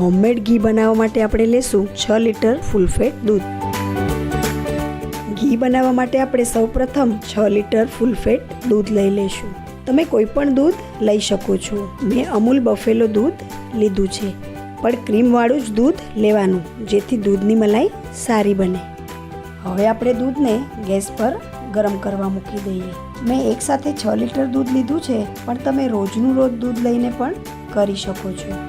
Homemade ઘી બનાવવા માટે આપણે લેશું 6 લીટર ફૂલ ફેટ દૂધ। ઘી બનાવવા માટે આપણે સૌપ્રથમ 6 લીટર ફૂલ ફેટ દૂધ લઈ લેશું। તમે કોઈ પણ દૂધ લઈ શકો છો। મેં અમૂલ બફેલો દૂધ લીધું છે, પણ ક્રીમવાળું જ દૂધ લેવાનું, જેથી દૂધની મલાઈ સારી બને। હવે આપણે દૂધને ગેસ પર ગરમ કરવા મૂકી દઈએ। મેં એકસાથે 6 લીટર દૂધ લીધું છે, પણ તમે રોજનું રોજ દૂધ લઈને પણ કરી શકો છો।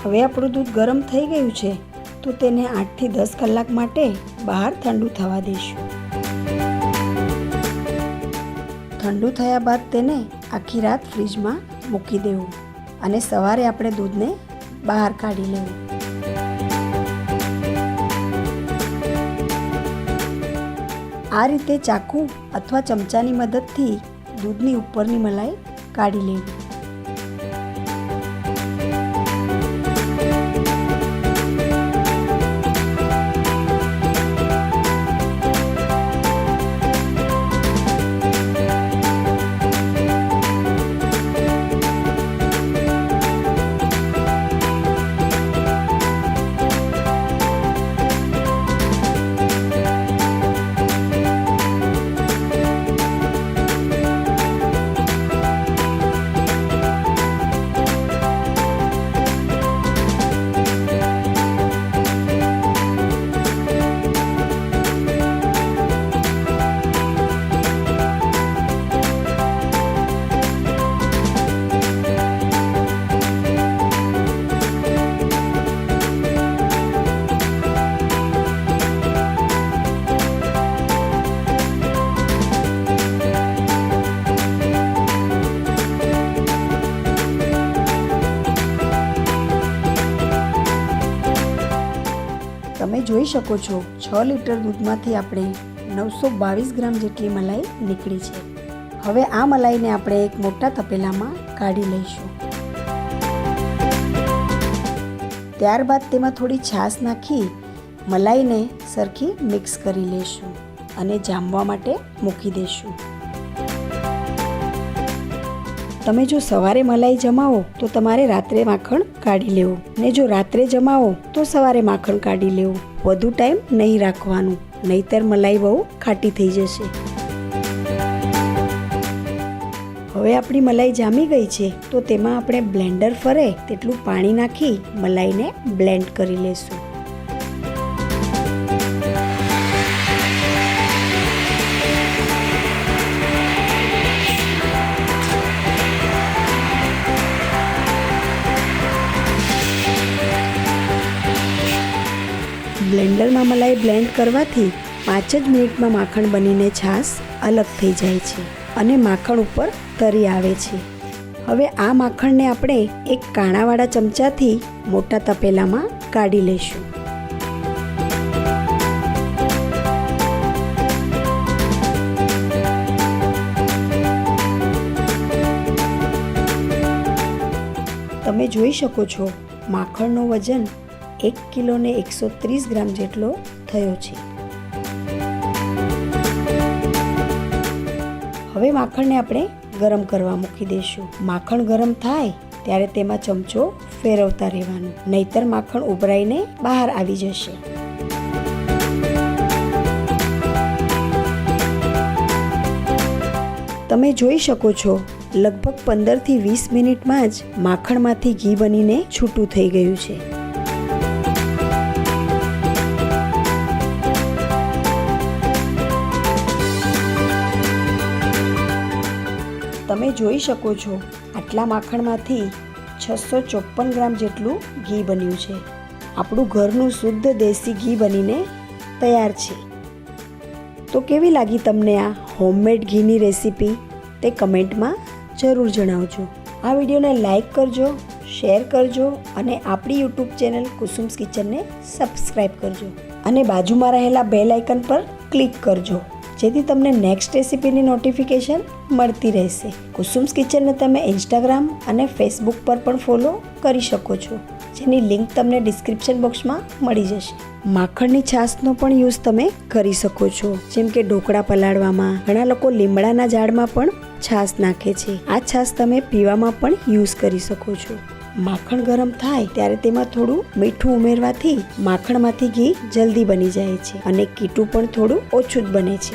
હવે આપણું દૂધ ગરમ થઈ ગયું છે, તો તેને 8 થી 10 કલાક માટે બહાર ઠંડુ થવા દઈશું। ઠંડુ થયા બાદ તેને આખી રાત ફ્રીજમાં મૂકી દેવું અને સવારે આપણે દૂધને બહાર કાઢી લેવું। આ રીતે ચાકુ અથવા ચમચાની મદદથી દૂધની ઉપરની મલાઈ કાઢી લેવી। તમે જોઈ શકો છો 6 લીટર દૂધમાંથી આપણે 922 ગ્રામ જેટલી મલાઈ નીકળી છે। હવે આ મલાઈને આપણે એક મોટા તપેલામાં કાઢી લઈશું। ત્યારબાદ તેમાં થોડી છાશ નાખી મલાઈને સરખી મિક્સ કરી લઈશું અને જામવા માટે મૂકી દઈશું। તમે જો સવારે મલાઈ જમાવો તો તમારે રાત્રે માખણ કાઢી લેવું, ને જો રાત્રે જમાવો તો સવારે માખણ કાઢી લેવું। વધુ ટાઈમ નહીં રાખવાનું, નહીતર મલાઈ બહુ ખાટી થઈ જશે। હવે આપણી મલાઈ જામી ગઈ છે, તો તેમાં આપણે બ્લેન્ડર ફરે તેટલું પાણી નાખી મલાઈને બ્લેન્ડ કરી લેશું। બ્લેન્ડરમાં મલાઈ બ્લેન્ડ કરવાથી 5 જ મિનિટમાં માખણ બનીને છાશ અલગ થઈ જાય છે અને માખણ ઉપર તરી આવે છે। હવે આ માખણને આપણે એક કાણાવાળા ચમચાથી મોટા તપેલામાં કાઢી લઈશું। તમે જોઈ શકો છો માખણનો વજન 1 કિલો ને 130 ગ્રામ જેટલો થયો છે. હવે માખણને આપણે ગરમ કરવા મૂકી દઈશું. માખણ ગરમ થાય ત્યારે તેમાં ચમચો ફેરવતા રહેવાનું, નહીતર માખણ ઉભરાઈને બહાર આવી જશે. તમે જોઈ શકો છો, લગભગ 15 થી 20 મિનિટમાં જ માખણમાંથી ઘી બનીને છૂટું થઈ ગયું છે. તમે જોઈ શકો છો, આટલા માખણમાંથી 654 ગ્રામ જેટલું ઘી બન્યું છે. આપણું ઘરનું શુદ્ધ દેશી ઘી બનીને તૈયાર છે. તો કેવી લાગી તમને આ હોમમેડ ઘીની રેસીપી? તે કમેન્ટમાં જરૂર જણાવજો. આ વિડીયોને લાઈક કરજો, શેર કરજો અને આપણી યુટ્યુબ ચેનલ કુસુમ્સ કિચનને સબસ્ક્રાઈબ કરજો અને બાજુમાં રહેલા બેલ આઇકન પર ક્લિક કરજો, જેથી તમને નેક્સ્ટ રેસીપીની નોટિફિકેશન મળતી રહેશે. કુસુમ્સ કિચનને તમે ઇન્સ્ટાગ્રામ અને ફેસબુક પર પણ ફોલો કરી શકો છો, જેની લિંક તમને ડિસ્ક્રિપ્શન બોક્સમાં મળી જશે. માખણની છાશનો પણ યુઝ તમે કરી શકો છો, જેમ કે ઢોકળા પલાળવામાં. ઘણા લોકો લીમડાના ઝાડમાં પણ છાશ નાખે છે. આ છાશ તમે પીવામાં પણ યુઝ કરી શકો છો. માખણ ગરમ થાય ત્યારે તેમાં થોડું મીઠું ઉમેરવાથી માખણમાંથી ઘી જલ્દી બની જાય છે અને કીટું પણ થોડું ઓછું જ બને છે.